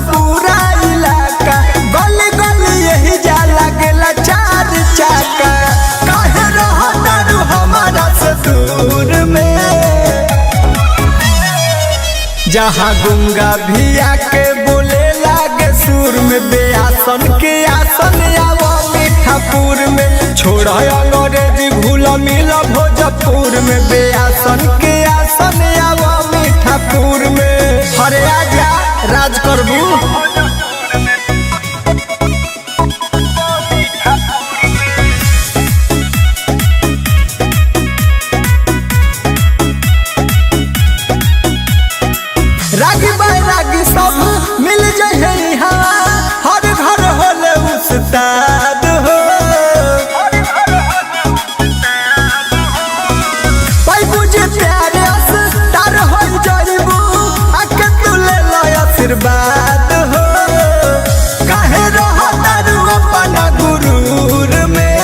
पूरा इलाका, गली गली यही जा लागेला चार चाका। काहे रहतारू हमारा से दूर में, जहाँ गुंगा भी आके बोले लागे सुर में। बेआसन के आसन आवा मीठापुर में, छोड़ा अंग्रेजी घुला मिला भोजपुर में। बेआसन के आसन आवा मीठापुर में, हरे आजा राज करबू। रागी बाई रागी सब मिल जाए यहाँ, हर घर होले उस्ताद हो। पैबू जे प्यारे अस्तार हो जाइबू, आके तू ले लो आशीर्वाद हो। काहे रहतारू अपना गुरूर में,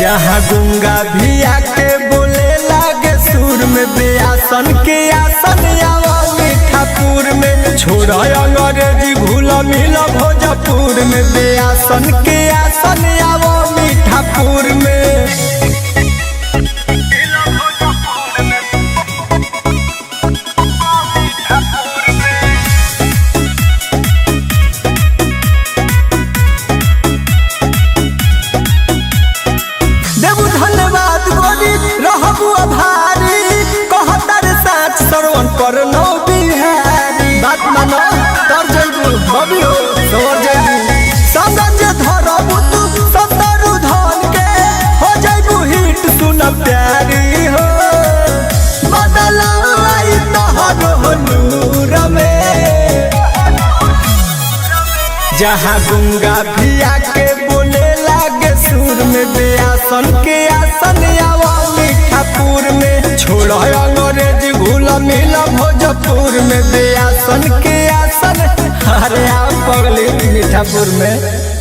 जहाँ गुंगा भी आके बोले लागे सुर में। बेआसन के आसन आवा मीठापुर में, छोड़ा अंग्रेजी घुला मिला भोजपुर में। बेआसन के आसन आवा मीठापुर में। देबू धन्यवाद गोरी रहबू आभारी, कहतर साथ श्रवण कर नो बिहारी। बात मानो तर जइबू बबी हो सवर जइबू, संग जे धरबू तू सतरु धन के, हो जइबू हिट सुन प्यारी हो। बदला आई तोहर नूर में, जहाँ गुंगा भी आके बोले लागे सुर में। बेआसन के आसन आवा मीठापुर में, छोड़ा अंग्रेजी घुला मिला भोजपुर में। बेआसन के आसन, अरे आप पगली मीठापुर में।